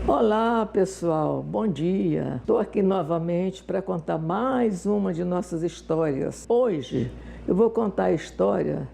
Olá, pessoal, bom dia. Estou aqui novamente para contar mais uma de nossas histórias. Hoje eu vou contar a história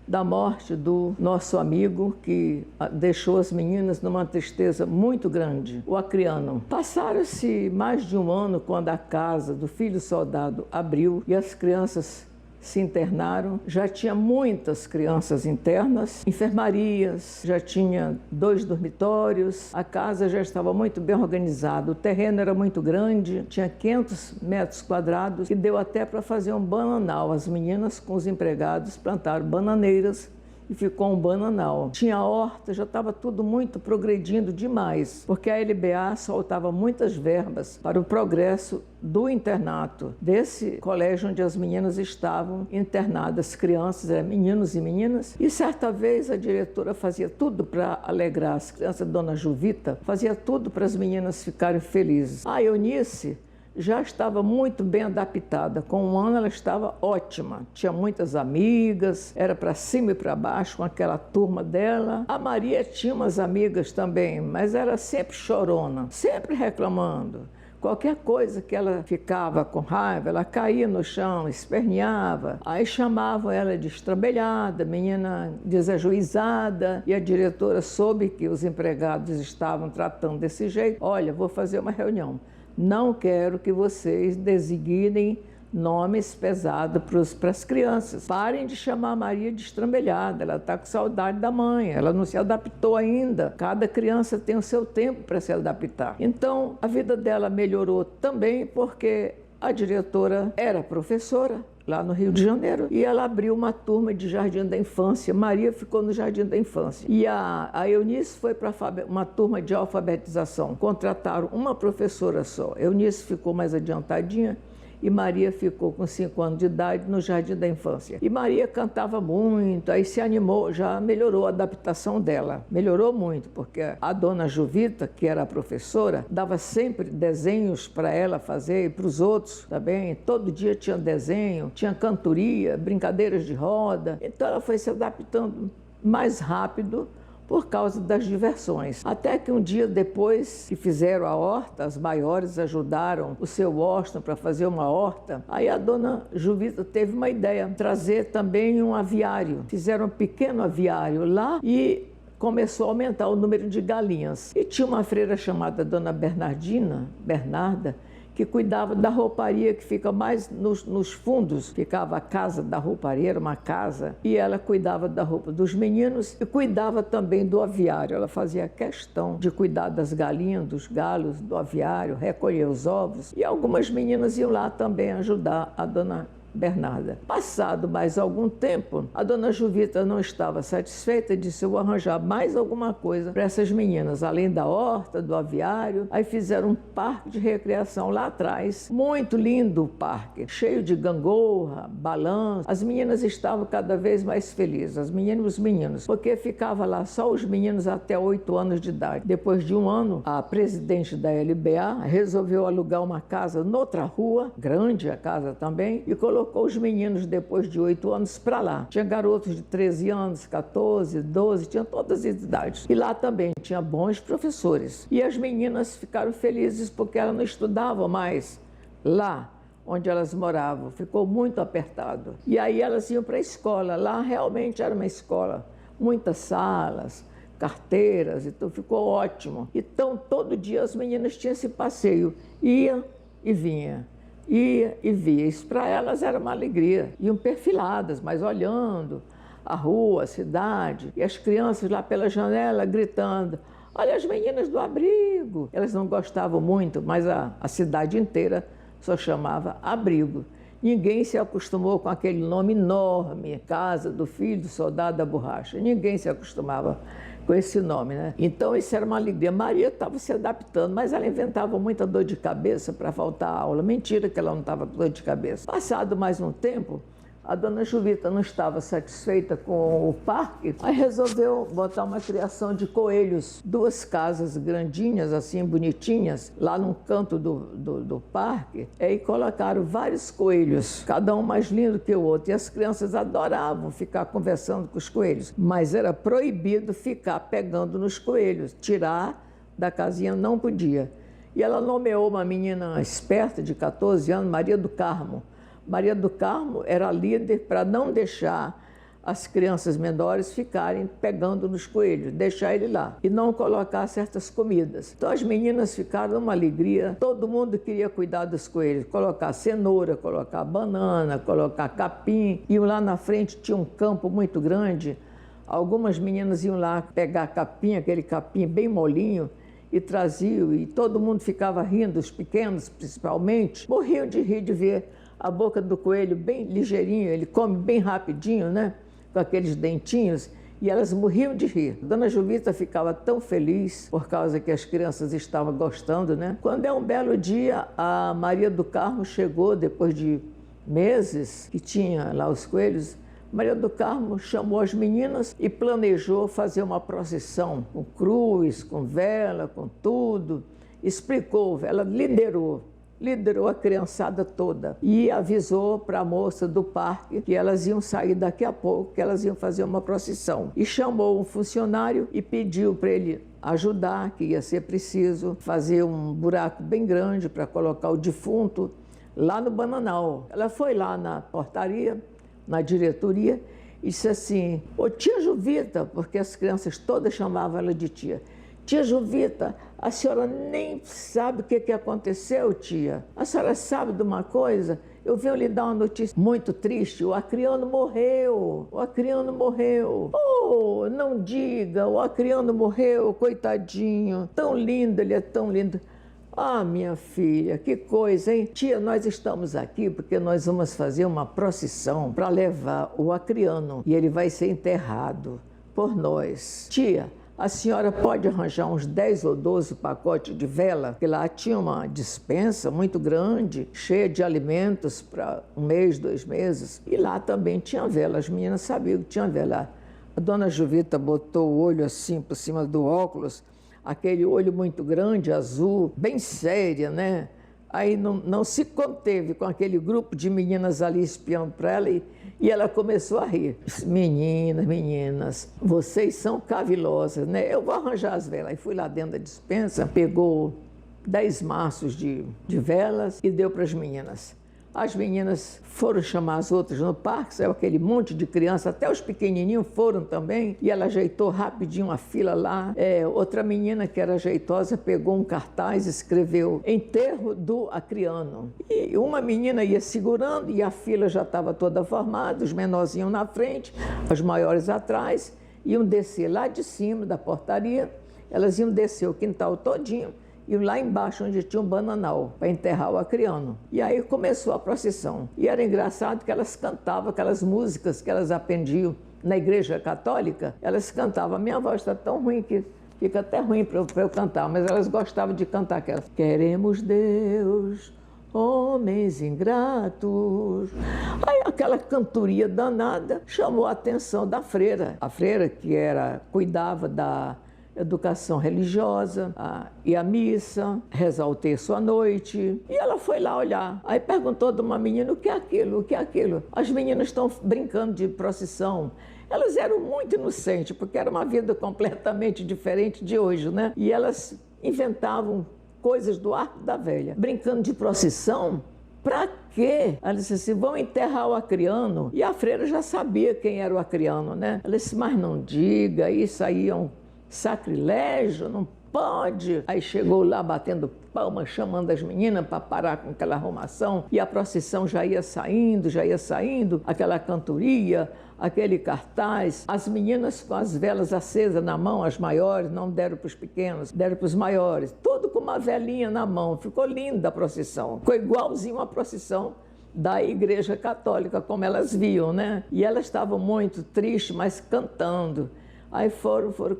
da morte do nosso amigo que deixou as meninas numa tristeza muito grande, o Acriano. Passaram-se mais de um ano quando a casa do filho soldado abriu e as crianças se internaram. Já tinha muitas crianças internas, enfermarias, já tinha 2 dormitórios, a casa já estava muito bem organizada, o terreno era muito grande, tinha 500 metros quadrados e deu até para fazer um bananal. As meninas com os empregados plantaram bananeiras e ficou um bananal. Tinha horta, já estava tudo muito progredindo demais, porque a LBA soltava muitas verbas para o progresso do internato, desse colégio onde as meninas estavam internadas, crianças, meninos e meninas. E certa vez a diretora fazia tudo para alegrar as crianças, Dona Juvita, fazia tudo para as meninas ficarem felizes. A Eunice já estava muito bem adaptada. Com um ano ela estava ótima. Tinha muitas amigas, era para cima e para baixo com aquela turma dela. A Maria tinha umas amigas também, mas era sempre chorona, sempre reclamando. Qualquer coisa que ela ficava com raiva, ela caía no chão, esperneava. Aí chamavam ela de estrambelhada, menina desajuizada. E a diretora soube que os empregados estavam tratando desse jeito. Olha, vou fazer uma reunião. Não quero que vocês designem nomes pesados para as crianças. Parem de chamar a Maria de estrambelhada, ela está com saudade da mãe, ela não se adaptou ainda. Cada criança tem o seu tempo para se adaptar. Então, a vida dela melhorou também porque a diretora era professora lá no Rio de Janeiro, e ela abriu uma turma de Jardim da Infância. Maria ficou no Jardim da Infância. E a Eunice foi para uma turma de alfabetização. Contrataram uma professora só. Eunice ficou mais adiantadinha e Maria ficou com 5 anos de idade no Jardim da Infância. E Maria cantava muito, aí se animou, já melhorou a adaptação dela. Melhorou muito, porque a Dona Juvita, que era a professora, dava sempre desenhos para ela fazer e para os outros também. Todo dia tinha desenho, tinha cantoria, brincadeiras de roda. Então ela foi se adaptando mais rápido por causa das diversões. Até que um dia depois que fizeram a horta, as maiores ajudaram o seu Washington para fazer uma horta, aí a Dona Juvita teve uma ideia, trazer também um aviário. Fizeram um pequeno aviário lá e começou a aumentar o número de galinhas. E tinha uma freira chamada Dona Bernarda, que cuidava da rouparia, que fica mais nos fundos. Ficava a casa da rouparia, era uma casa, e ela cuidava da roupa dos meninos e cuidava também do aviário. Ela fazia questão de cuidar das galinhas, dos galos, do aviário, recolher os ovos. E algumas meninas iam lá também ajudar a Dona Bernarda. Passado mais algum tempo, a Dona Juvita não estava satisfeita e disse: eu vou arranjar mais alguma coisa para essas meninas, além da horta, do aviário. Aí fizeram um parque de recreação lá atrás, muito lindo o parque, cheio de gangorra, balanço. As meninas estavam cada vez mais felizes, as meninas e os meninos, porque ficava lá só os meninos até 8 anos de idade. Depois de um ano, a presidente da LBA resolveu alugar uma casa noutra rua, grande a casa também, e colocou os meninos depois de 8 anos para lá. Tinha garotos de 13 anos, 14, 12, tinha todas as idades. E lá também tinha bons professores. E as meninas ficaram felizes porque elas não estudavam mais lá onde elas moravam. Ficou muito apertado. E aí elas iam para a escola. Lá realmente era uma escola. Muitas salas, carteiras, então ficou ótimo. Então todo dia as meninas tinham esse passeio. Ia e vinha. Ia e via. Isso para elas era uma alegria. Iam perfiladas, mas olhando a rua, a cidade, e as crianças lá pela janela gritando: olha as meninas do abrigo. Elas não gostavam muito, mas a cidade inteira só chamava abrigo. Ninguém se acostumou com aquele nome enorme, Casa do Filho do Soldado da Borracha. Ninguém se acostumava com esse nome, né? Então isso era uma alegria. Maria estava se adaptando, mas ela inventava muita dor de cabeça para faltar a aula. Mentira que ela não estava com dor de cabeça. Passado mais um tempo, a Dona Juvita não estava satisfeita com o parque, aí resolveu botar uma criação de coelhos. 2 casas grandinhas, assim, bonitinhas, lá num canto do parque, e colocaram vários coelhos, cada um mais lindo que o outro. E as crianças adoravam ficar conversando com os coelhos, mas era proibido ficar pegando nos coelhos, tirar da casinha não podia. E ela nomeou uma menina esperta de 14 anos, Maria do Carmo. Maria do Carmo era líder para não deixar as crianças menores ficarem pegando nos coelhos, deixar ele lá e não colocar certas comidas. Então as meninas ficaram numa alegria, todo mundo queria cuidar dos coelhos, colocar cenoura, colocar banana, colocar capim. E lá na frente tinha um campo muito grande, algumas meninas iam lá pegar capim, aquele capim bem molinho, e traziam, e todo mundo ficava rindo, os pequenos principalmente, morriam de rir de ver a boca do coelho bem ligeirinho, ele come bem rapidinho, né? Com aqueles dentinhos, e elas morriam de rir. Dona Jovita ficava tão feliz por causa que as crianças estavam gostando, né? Quando um belo dia, a Maria do Carmo chegou, depois de meses que tinha lá os coelhos, Maria do Carmo chamou as meninas e planejou fazer uma procissão com cruz, com vela, com tudo. Explicou, ela liderou a criançada toda e avisou para a moça do parque que elas iam sair daqui a pouco, que elas iam fazer uma procissão. E chamou um funcionário e pediu para ele ajudar, que ia ser preciso fazer um buraco bem grande para colocar o defunto lá no bananal. Ela foi lá na portaria, na diretoria, e disse assim: ô tia Jovita, porque as crianças todas chamavam ela de tia. Tia Jovita, a senhora nem sabe o que aconteceu, tia. A senhora sabe de uma coisa? Eu venho lhe dar uma notícia muito triste. O Acriano morreu. O Acriano morreu. Oh, não diga, o Acriano morreu, coitadinho. Tão lindo, ele é tão lindo. Ah, minha filha, que coisa, hein? Tia, nós estamos aqui porque nós vamos fazer uma procissão para levar o Acriano e ele vai ser enterrado por nós. Tia, a senhora pode arranjar uns 10 ou 12 pacotes de vela, porque lá tinha uma despensa muito grande, cheia de alimentos para 1 mês, 2 meses. E lá também tinha vela, as meninas sabiam que tinha vela. A dona Jovita botou o olho assim por cima do óculos, aquele olho muito grande, azul, bem séria, né? Aí não se conteve com aquele grupo de meninas ali espiando para ela e ela começou a rir. Meninas, vocês são cavilosas, né? Eu vou arranjar as velas. Aí fui lá dentro da despensa, pegou 10 maços de velas e deu para as meninas. As meninas foram chamar as outras no parque, saiu aquele monte de criança, até os pequenininhos foram também, e ela ajeitou rapidinho a fila lá. Outra menina que era jeitosa pegou um cartaz e escreveu enterro do Acriano. E uma menina ia segurando e a fila já estava toda formada, os menorzinhos na frente, os maiores atrás, iam descer lá de cima da portaria, elas iam descer o quintal todinho, e lá embaixo onde tinha um bananal para enterrar o Acriano. E aí começou a procissão. E era engraçado que elas cantavam aquelas músicas que elas aprendiam na igreja católica. Elas cantavam. A minha voz está tão ruim que fica até ruim para eu cantar, mas elas gostavam de cantar aquelas. Queremos Deus, homens ingratos. Aí aquela cantoria danada chamou a atenção da freira. A freira que cuidava da educação religiosa, ia à missa, rezar o terço à noite. E ela foi lá olhar. Aí perguntou de uma menina: o que é aquilo? O que é aquilo? As meninas estão brincando de procissão. Elas eram muito inocentes, porque era uma vida completamente diferente de hoje, né? E elas inventavam coisas do arco da velha. Brincando de procissão? Pra quê? Ela disse assim: vão enterrar o Acriano. E a freira já sabia quem era o Acriano, né? Ela disse: mas não diga, isso aí é um sacrilégio, não pode. Aí chegou lá batendo palmas, chamando as meninas para parar com aquela arrumação, e a procissão já ia saindo, aquela cantoria, aquele cartaz. As meninas com as velas acesas na mão, as maiores, não deram para os pequenos, deram para os maiores, todo com uma velinha na mão. Ficou linda a procissão, ficou igualzinho a procissão da igreja católica, como elas viam, né? E elas estavam muito tristes, mas cantando. Aí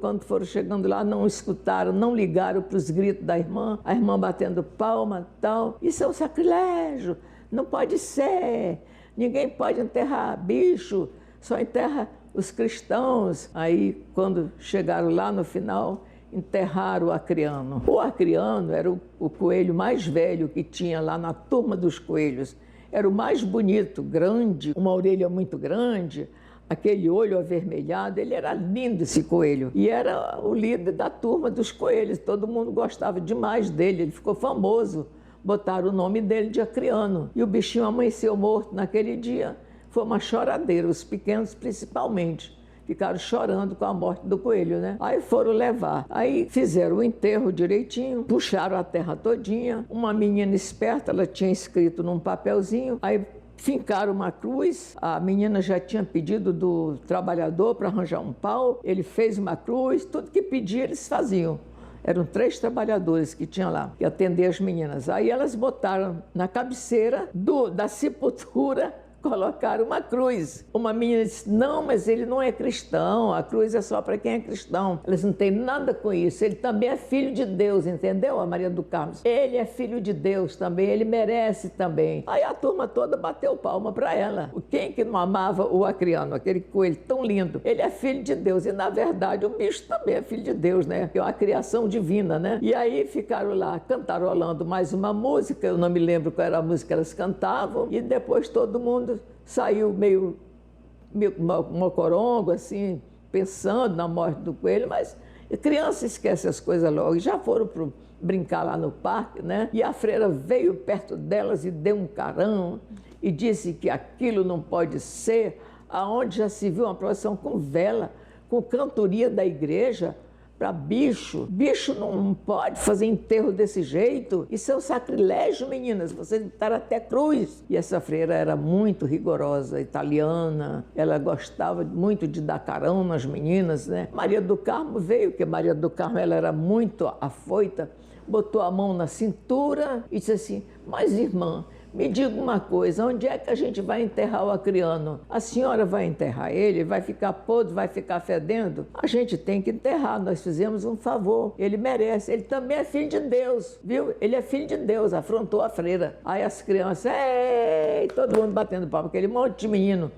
quando foram chegando lá, não escutaram, não ligaram para os gritos da irmã, a irmã batendo palma e tal. Isso é um sacrilégio, não pode ser, ninguém pode enterrar bicho, só enterra os cristãos. Aí, quando chegaram lá no final, enterraram o Acriano. O Acriano era o coelho mais velho que tinha lá na turma dos coelhos. Era o mais bonito, grande, uma orelha muito grande, aquele olho avermelhado. Ele era lindo, esse coelho, e era o líder da turma dos coelhos. Todo mundo gostava demais dele, ele ficou famoso. Botaram o nome dele de Acriano. E o bichinho amanheceu morto naquele dia. Foi uma choradeira, os pequenos principalmente. Ficaram chorando com a morte do coelho, né? Aí foram levar. Aí fizeram o enterro direitinho, puxaram a terra todinha. Uma menina esperta, ela tinha escrito num papelzinho, aí fincaram uma cruz. A menina já tinha pedido do trabalhador para arranjar um pau. Ele fez uma cruz, tudo que pedia eles faziam. Eram 3 trabalhadores que tinham lá, que atendiam as meninas. Aí elas botaram na cabeceira da sepultura, colocaram uma cruz. Uma menina disse: não, mas ele não é cristão, a cruz é só para quem é cristão. Eles não têm nada com isso, ele também é filho de Deus, entendeu? A Maria do Carmo. Ele é filho de Deus também, ele merece também. Aí a turma toda bateu palma para ela. Quem que não amava o Acriano, aquele coelho tão lindo? Ele é filho de Deus, e na verdade o bicho também é filho de Deus, né? É uma criação divina, né? E aí ficaram lá cantarolando mais uma música, eu não me lembro qual era a música que elas cantavam, e depois todo mundo saiu meio mocorongo, assim, pensando na morte do coelho, mas a criança esquece as coisas logo. Já foram brincar lá no parque, né? E a freira veio perto delas e deu um carão e disse que aquilo não pode ser, aonde já se viu uma procissão com vela, com cantoria da igreja, para bicho. Bicho não pode fazer enterro desse jeito. Isso é um sacrilégio, meninas. Vocês botaram até cruz. E essa freira era muito rigorosa, italiana. Ela gostava muito de dar carão nas meninas, né? Maria do Carmo veio, porque Maria do Carmo ela era muito afoita, botou a mão na cintura e disse assim: mas irmã, me diga uma coisa, onde é que a gente vai enterrar o Acriano? A senhora vai enterrar ele? Vai ficar podre, vai ficar fedendo? A gente tem que enterrar, nós fizemos um favor, ele merece, ele também é filho de Deus, viu? Ele é filho de Deus, afrontou a freira. Aí as crianças, ei, todo mundo batendo palma, aquele monte de menino.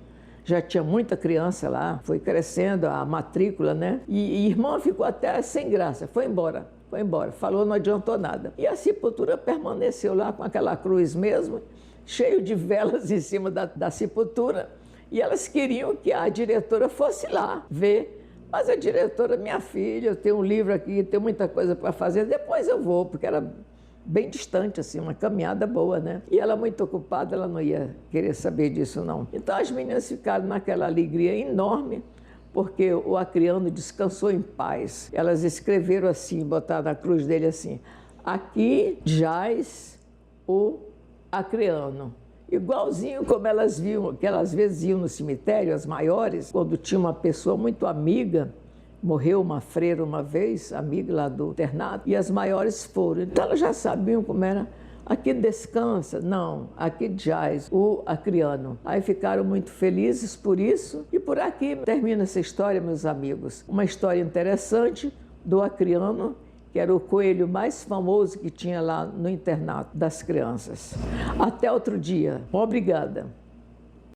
Já tinha muita criança lá, foi crescendo a matrícula, né? E irmã ficou até sem graça, foi embora. Foi embora, falou, não adiantou nada. E a sepultura permaneceu lá com aquela cruz mesmo, cheio de velas em cima da sepultura. E elas queriam que a diretora fosse lá ver. Mas a diretora, minha filha, eu tenho um livro aqui, tenho muita coisa para fazer, depois eu vou, porque era bem distante, assim, uma caminhada boa, né? E ela muito ocupada, ela não ia querer saber disso, não. Então as meninas ficaram naquela alegria enorme, porque o Acriano descansou em paz. Elas escreveram assim, botaram na cruz dele assim: aqui jaz o Acriano. Igualzinho como elas viam, que elas às vezes iam no cemitério, as maiores, quando tinha uma pessoa muito amiga, morreu uma freira uma vez, amiga lá do internato, e as maiores foram. Então elas já sabiam como era. Aqui descansa? Não, aqui jaz o Acriano. Aí ficaram muito felizes por isso. E por aqui termina essa história, meus amigos. Uma história interessante do Acriano, que era o coelho mais famoso que tinha lá no internato das crianças. Até outro dia. Obrigada.